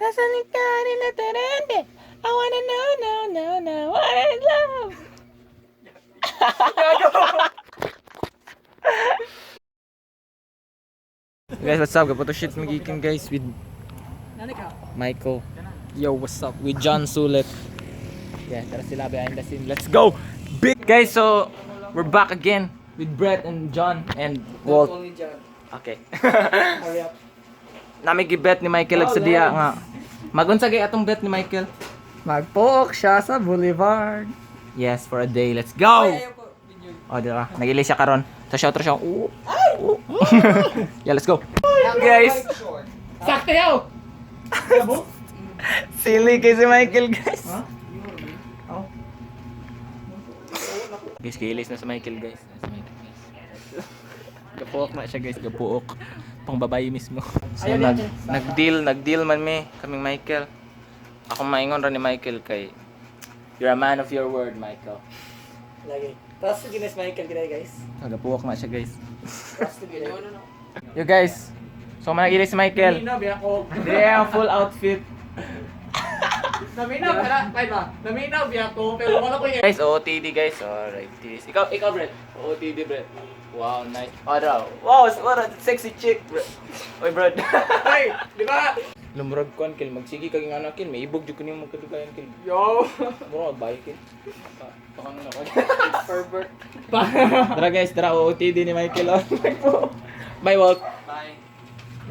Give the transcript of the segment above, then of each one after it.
Nasaan ka nila tarante? I wanna know, what is love? Guys, what's up? Kaputo shit magikin guys with Michael. Yo, what's up? With John Sulit. Yeah, tara sila behind the scene. Let's go! Big guys, so we're back again with Brett and John and Walt. Only John. Okay. Hurry up. Nami gibet ni Michael ag sa diya nga. Magunsa gay atong bet ni Michael? Magpook siya sa Boulevard. Yes, for a day. Let's go! Oh, diba? Nag-ilay siya karon. Sa shouter siya. Ooh. Yeah, let's go. Guys. Sakto yaw! Silly kay si Michael, guys. Huh? Guys, kilis na si Michael, guys. Gapuok na siya, guys. Gapuok. Pang babae mismo. So, nag-deal man kaming Michael. Ako maingon ra ni Michael kay you're a man of your word, Michael. Lagi. Tapos ginis Michael gina guys. Gapuok na siya, guys. Tapos gina. Yo, guys. So, managili si Michael. Naminaw biya ko. Hindi ang full outfit. Naminaw pala. Kaya ba? Naminaw biya ko. Pero wala ko yung... Guys, OOTD, guys. Alright. Ikaw, Brett. OOTD, Brett. Wow, nice. Oh, daw. Wow, what a sexy chick, Brett. Oy, Brett. Ay! Di ba? Lumurag ko, Kil. Magsigi kaging anak, Kil. May ibog dyan ko niyong magkadugayan, Kil. Yo! Mura, magbay, Kil. Baka na ako. Pervert. Tara, guys. Tara, OOTD ni Michael. Bye, Walt. Bye.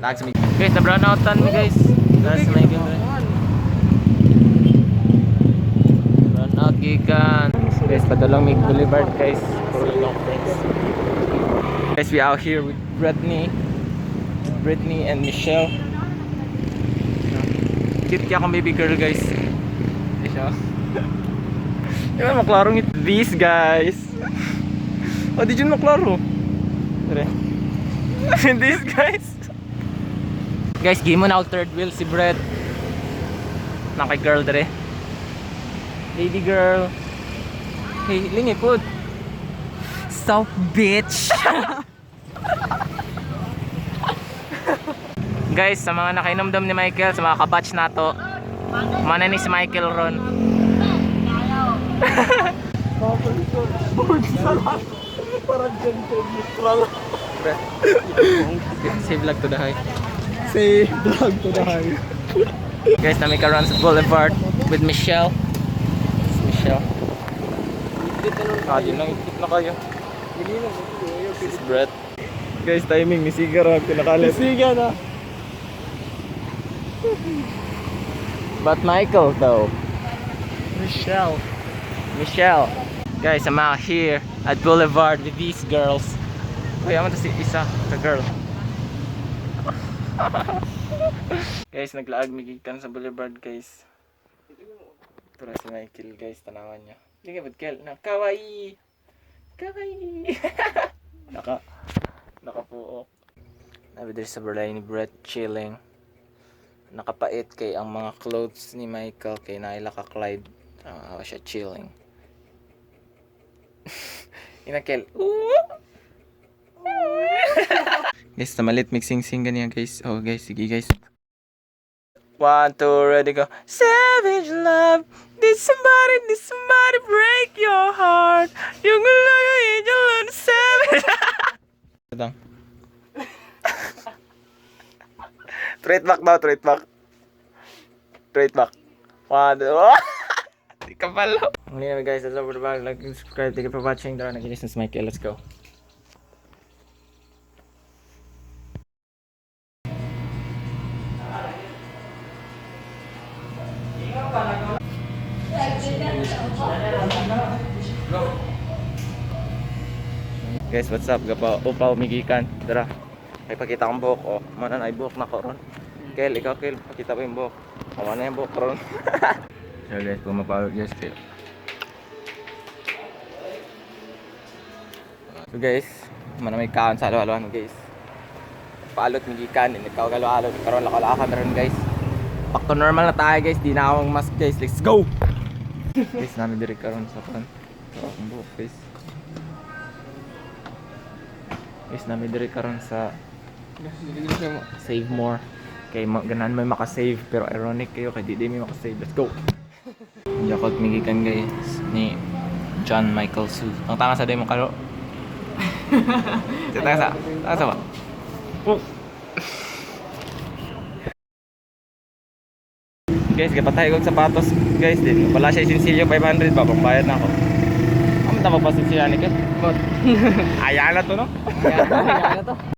Lags me. Guys, na-brown outan mo, guys. Tara si Michael, Brett. Brown out, gikan. Guys, padulong Mig Boulevard, guys. Puro long friends. Guys, we out here with Brittany and Michelle. Cute kaya akong baby girl, guys. Di siya. Di ba maklarong these guys? Oh, di dyan maklaro. Tara. These guys. Guys, game mo na ako third wheel si Brett. Nakay girl dere. Lady girl. Hey, lingi po. Stop, bitch. Guys, sa mga nakainomdom ni Michael, sa mga kabatch nato, mana ni si Michael ron. Parang ganito. Neutral. Say vlog to the high. Say vlog to the high. Guys, nami ka run sa Boulevard with Michelle. Michelle. Di lang ikip na kayo. This is Brett. Guys, timing ni Sigar ang pinakalit. Siga na. But Michael though. Michelle. Michelle. Guys, I'm out here at Boulevard with these girls. Uy, aman to si isa, the girl. Guys, naglaag migikan sa Boulevard, guys. Ito na si Michael, guys, tanawan niya. Hindi ka ba't Kel? Kawaii! Kawaii! Nakapuok. Nabi dito sa balay ni Brett, chilling. Nakapait kay ang mga clothes ni Michael kay naila ka Clyde. Siya chilling. Inakel. Guys, tamalit mixing-sing ganyan, guys. Oh, guys, sige, guys. 1, 2, ready, go. Savage love. Did somebody break your heart? Yung angel on the savage. Ito. Trademark daw, trademark. Trademark. 1, 2. Di ka pala. Anyway guys, that's over the bag. Like and subscribe. Thank you for watching. Tara, nagilis na si Michael. Let's go. Guys, what's up? Upaw migikan. Tara. Ay pakita kong buhok. Oh, mana na buhok na ko ron. Kel, ikaw Kel, pakita ko yung buhok. Oh, mana yung buhok ron. So guys, pumapalot guys, Kel. So guys, mana may kaon sa halo-haloan guys. Palot migikan, hindi ka halo-halo karon lakalakan ron guys. Back to normal na tayo guys, di na akong mask guys. Let's go. Guys, namin diri karon sa pan. So, ang buhok guys. Guys, namin diri karon sa Save More. Kay ganahan may makasave pero ironic kayo kay di may makasave. Let's go. Yakot migikan guys ni John Michael Su. Ang tanga sa day mo karo. Tanga sa ba? Oh. Guys, kapatay kong sapatos guys din. Wala siya sinsilyo 500 pa pambayad na ako. Amo ta magpasin siya ni ka? Ayan na to no. Ayan na to.